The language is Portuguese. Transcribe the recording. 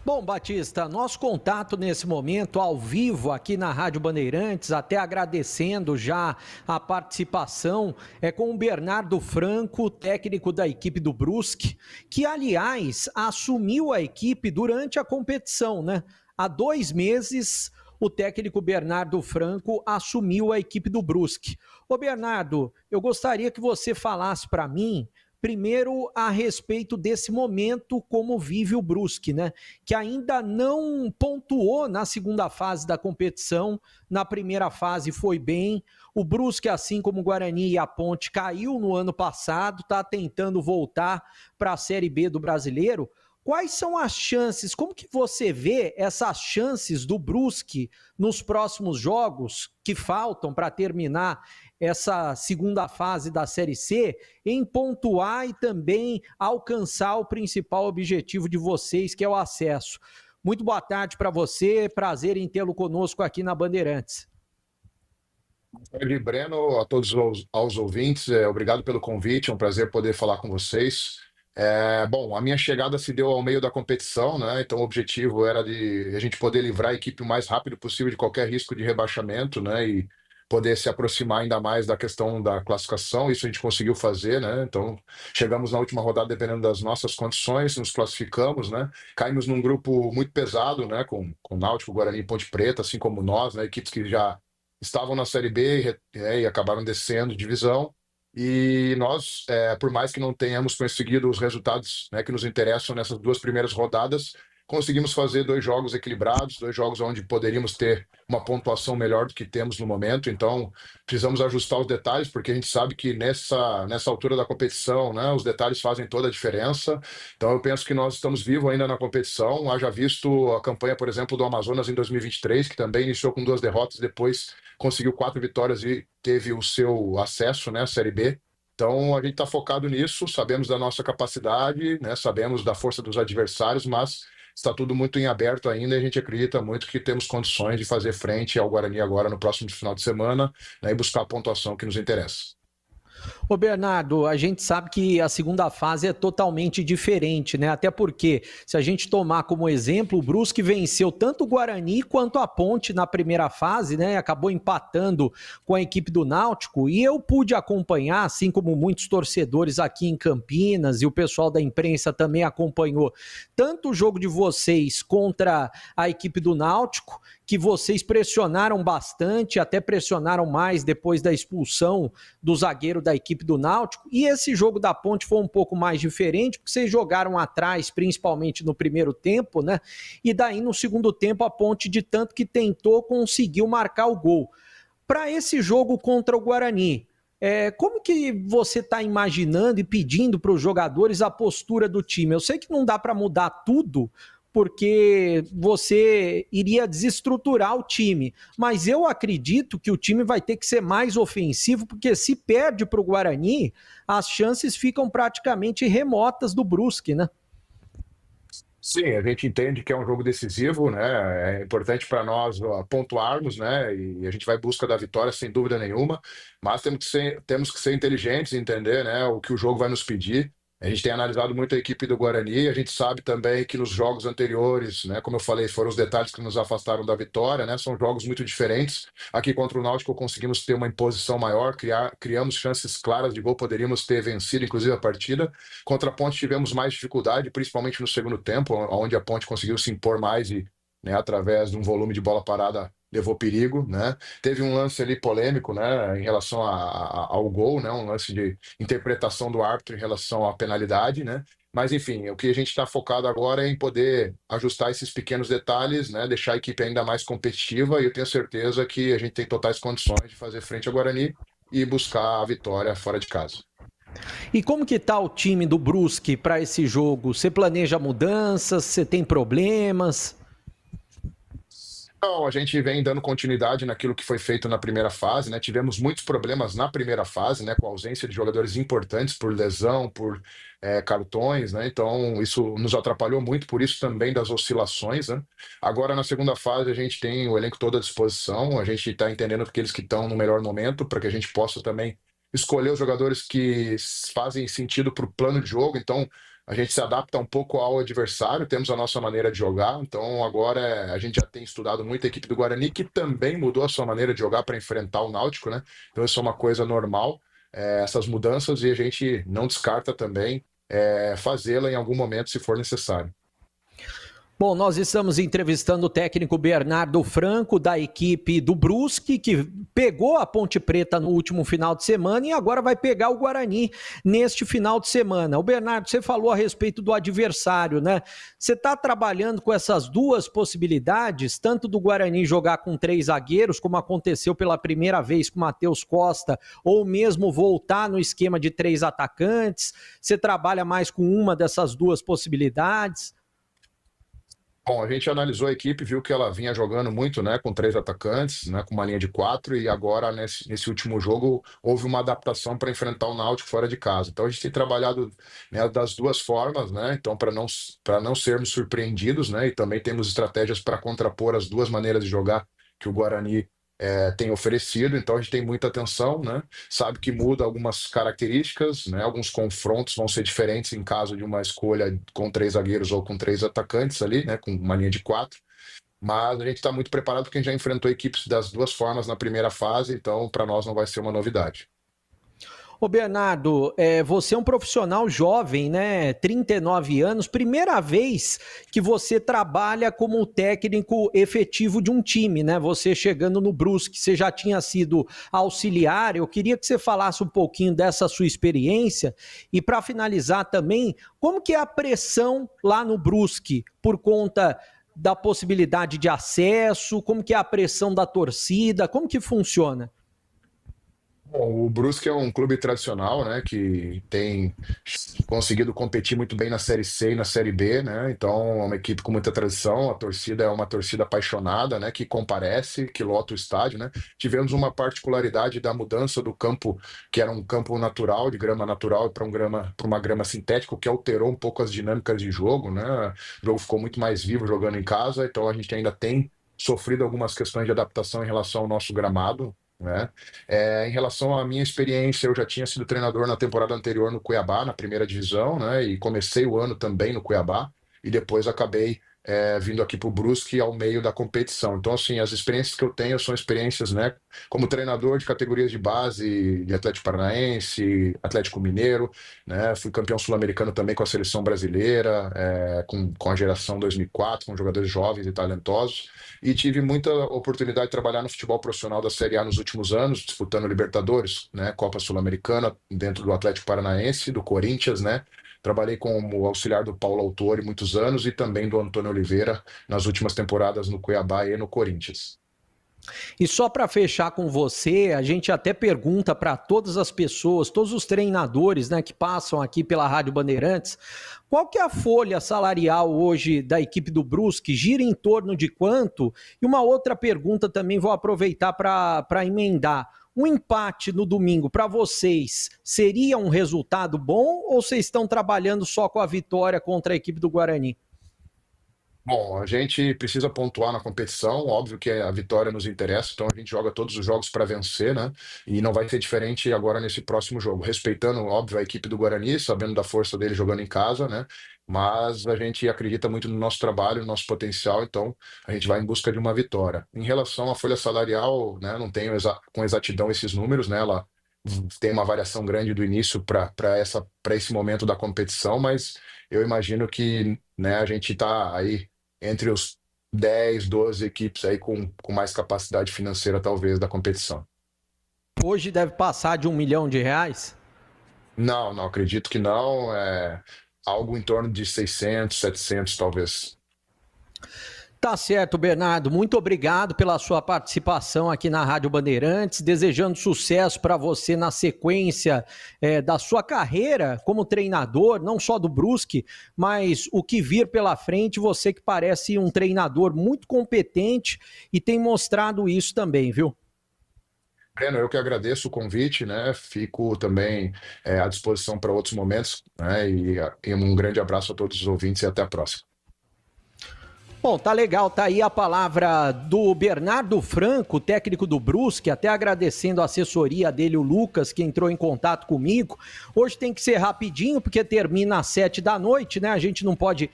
Bom, Batista, nosso contato nesse momento, ao vivo, aqui na Rádio Bandeirantes, até agradecendo já a participação, é com o Bernardo Franco, técnico da equipe do Brusque, que, aliás, assumiu a equipe durante a competição, né? Há 2 meses, o técnico Bernardo Franco assumiu a equipe do Brusque. Ô, Bernardo, eu gostaria que você falasse para mim primeiro a respeito desse momento como vive o Brusque, né? Que ainda não pontuou na segunda fase da competição, na primeira fase foi bem. O Brusque, assim como o Guarani e a Ponte, caiu no ano passado, está tentando voltar para a Série B do Brasileiro. Quais são as chances? Como que você vê essas chances do Brusque nos próximos jogos que faltam para terminar essa segunda fase da Série C em pontuar e também alcançar o principal objetivo de vocês, que é o acesso? Muito boa tarde para você, prazer em tê-lo conosco aqui na Bandeirantes. Boa tarde, Breno, a todos aos ouvintes, obrigado pelo convite, é um prazer poder falar com vocês. Bom, a minha chegada se deu ao meio da competição, né? Então o objetivo era de a gente poder livrar a equipe o mais rápido possível de qualquer risco de rebaixamento, né? E poder se aproximar ainda mais da questão da classificação. Isso a gente conseguiu fazer, né? Então chegamos na última rodada dependendo das nossas condições, nos classificamos, né? Caímos num grupo muito pesado, né? Com Náutico, Guarani e Ponte Preta, assim como nós, né? Equipes que já estavam na Série B e acabaram descendo divisão. E nós, por mais que não tenhamos conseguido os resultados, né, que nos interessam nessas duas primeiras rodadas, conseguimos fazer 2 jogos equilibrados, 2 jogos onde poderíamos ter uma pontuação melhor do que temos no momento. Então, precisamos ajustar os detalhes, porque a gente sabe que nessa altura da competição, né, os detalhes fazem toda a diferença. Então, eu penso que nós estamos vivos ainda na competição. Haja visto a campanha, por exemplo, do Amazonas em 2023, que também iniciou com 2 derrotas, depois conseguiu 4 vitórias e teve o seu acesso, né, à Série B. Então, a gente está focado nisso, sabemos da nossa capacidade, né, sabemos da força dos adversários, mas está tudo muito em aberto ainda e a gente acredita muito que temos condições de fazer frente ao Guarani agora no próximo final de semana, né, e buscar a pontuação que nos interessa. Ô Bernardo, a gente sabe que a segunda fase é totalmente diferente, né? Até porque, se a gente tomar como exemplo, o Brusque venceu tanto o Guarani quanto a Ponte na primeira fase, né? Acabou empatando com a equipe do Náutico e eu pude acompanhar, assim como muitos torcedores aqui em Campinas e o pessoal da imprensa também acompanhou, tanto o jogo de vocês contra a equipe do Náutico, que vocês pressionaram bastante, até pressionaram mais depois da expulsão do zagueiro da equipe do Náutico, e esse jogo da Ponte foi um pouco mais diferente, porque vocês jogaram atrás, principalmente no primeiro tempo, né? E daí no segundo tempo a Ponte, de tanto que tentou, conseguiu marcar o gol. Para esse jogo contra o Guarani, como que você está imaginando e pedindo para os jogadores a postura do time? Eu sei que não dá para mudar tudo, porque você iria desestruturar o time. Mas eu acredito que o time vai ter que ser mais ofensivo, porque se perde para o Guarani, as chances ficam praticamente remotas do Brusque, né? Sim, a gente entende que é um jogo decisivo, né? É importante para nós pontuarmos, né? E a gente vai em busca da vitória sem dúvida nenhuma, mas temos que ser inteligentes e entender, né, o que o jogo vai nos pedir. A gente tem analisado muito a equipe do Guarani, a gente sabe também que nos jogos anteriores, né, como eu falei, foram os detalhes que nos afastaram da vitória, né? São jogos muito diferentes. Aqui contra o Náutico conseguimos ter uma imposição maior, criamos chances claras de gol, poderíamos ter vencido inclusive a partida. Contra a Ponte tivemos mais dificuldade, principalmente no segundo tempo, onde a Ponte conseguiu se impor mais e, né, através de um volume de bola parada, levou perigo, né? Teve um lance ali polêmico, né, em relação ao gol, né, um lance de interpretação do árbitro em relação à penalidade, né? Mas enfim, o que a gente está focado agora é em poder ajustar esses pequenos detalhes, né, deixar a equipe ainda mais competitiva e eu tenho certeza que a gente tem totais condições de fazer frente ao Guarani e buscar a vitória fora de casa. E como que tá o time do Brusque para esse jogo? Você planeja mudanças? Você tem problemas? Não, a gente vem dando continuidade naquilo que foi feito na primeira fase, né? Tivemos muitos problemas na primeira fase, né? Com a ausência de jogadores importantes por lesão, por cartões, né? Então isso nos atrapalhou muito, por isso também das oscilações, né? Agora na segunda fase a gente tem o elenco todo à disposição, a gente está entendendo aqueles que estão no melhor momento para que a gente possa também escolher os jogadores que fazem sentido para o plano de jogo. Então a gente se adapta um pouco ao adversário, temos a nossa maneira de jogar, então agora a gente já tem estudado muito a equipe do Guarani, que também mudou a sua maneira de jogar para enfrentar o Náutico, né? Então isso é uma coisa normal, essas mudanças, e a gente não descarta também fazê-la em algum momento se for necessário. Bom, nós estamos entrevistando o técnico Bernardo Franco, da equipe do Brusque, que pegou a Ponte Preta no último final de semana e agora vai pegar o Guarani neste final de semana. O Bernardo, você falou a respeito do adversário, né? Você está trabalhando com essas duas possibilidades, tanto do Guarani jogar com 3 zagueiros, como aconteceu pela primeira vez com o Matheus Costa, ou mesmo voltar no esquema de 3 atacantes? Você trabalha mais com uma dessas duas possibilidades? Bom, a gente analisou a equipe, viu que ela vinha jogando muito, né, com 3 atacantes, né, com uma linha de 4, e agora nesse último jogo houve uma adaptação para enfrentar o Náutico fora de casa. Então a gente tem trabalhado, né, das duas formas, né, então para não sermos surpreendidos, né, e também temos estratégias para contrapor as duas maneiras de jogar que o Guarani tem oferecido. Então a gente tem muita atenção, né, sabe que muda algumas características, né, alguns confrontos vão ser diferentes em caso de uma escolha com 3 zagueiros ou com 3 atacantes ali, né, com uma linha de 4. Mas a gente está muito preparado porque a gente já enfrentou equipes das duas formas na primeira fase, então para nós não vai ser uma novidade. Ô Bernardo, você é um profissional jovem, né? 39 anos, primeira vez que você trabalha como técnico efetivo de um time, né? Você chegando no Brusque, você já tinha sido auxiliar. Eu queria que você falasse um pouquinho dessa sua experiência e, para finalizar também, como que é a pressão lá no Brusque por conta da possibilidade de acesso, como que é a pressão da torcida, como que funciona? Bom, o Brusque é um clube tradicional, né, que tem conseguido competir muito bem na Série C e na Série B, né? Então é uma equipe com muita tradição. A torcida é uma torcida apaixonada, né, que comparece, que lota o estádio, né? Tivemos uma particularidade da mudança do campo, que era um campo natural, de grama natural, para uma grama sintética, o que alterou um pouco as dinâmicas de jogo, né? O jogo ficou muito mais vivo jogando em casa, então a gente ainda tem sofrido algumas questões de adaptação em relação ao nosso gramado, né? Em relação à minha experiência, eu já tinha sido treinador na temporada anterior no Cuiabá, na primeira divisão, né? E comecei o ano também no Cuiabá, e depois acabei vindo aqui para o Brusque ao meio da competição. Então, assim, as experiências que eu tenho são experiências, né, como treinador de categorias de base de Atlético Paranaense, Atlético Mineiro, né? Fui campeão sul-americano também com a seleção brasileira, com a geração 2004, com jogadores jovens e talentosos. E tive muita oportunidade de trabalhar no futebol profissional da Série A nos últimos anos, disputando Libertadores, né, Copa Sul-Americana, dentro do Atlético Paranaense, do Corinthians, né? Trabalhei como auxiliar do Paulo Autori muitos anos e também do Antônio Oliveira nas últimas temporadas no Cuiabá e no Corinthians. E só para fechar com você, a gente até pergunta para todas as pessoas, todos os treinadores, né, que passam aqui pela Rádio Bandeirantes, qual que é a folha salarial hoje da equipe do Brusque? Gira em torno de quanto? E uma outra pergunta também vou aproveitar para emendar. Um empate no domingo para vocês seria um resultado bom ou vocês estão trabalhando só com a vitória contra a equipe do Guarani? Bom, a gente precisa pontuar na competição, óbvio que a vitória nos interessa, então a gente joga todos os jogos para vencer, né? E não vai ser diferente agora nesse próximo jogo, respeitando, óbvio, a equipe do Guarani, sabendo da força dele jogando em casa, né? Mas a gente acredita muito no nosso trabalho, no nosso potencial, então a gente vai em busca de uma vitória. Em relação à folha salarial, né, não tenho com exatidão esses números, né? Ela tem uma variação grande do início para esse momento da competição, mas eu imagino que, né, a gente está aí entre os 10, 12 equipes aí com mais capacidade financeira, talvez, da competição. Hoje deve passar de R$ 1 milhão? Não, não acredito que não. Algo em torno de 600, 700, talvez. Tá certo, Bernardo. Muito obrigado pela sua participação aqui na Rádio Bandeirantes. Desejando sucesso para você na sequência da sua carreira como treinador, não só do Brusque, mas o que vir pela frente. Você que parece um treinador muito competente e tem mostrado isso também, viu? Breno, eu que agradeço o convite, né? Fico também à disposição para outros momentos, né? E um grande abraço a todos os ouvintes e até a próxima. Bom, tá legal, tá aí a palavra do Bernardo Franco, técnico do Brusque, até agradecendo a assessoria dele, o Lucas, que entrou em contato comigo. Hoje tem que ser rapidinho, porque termina às 7 da noite, né? A gente não pode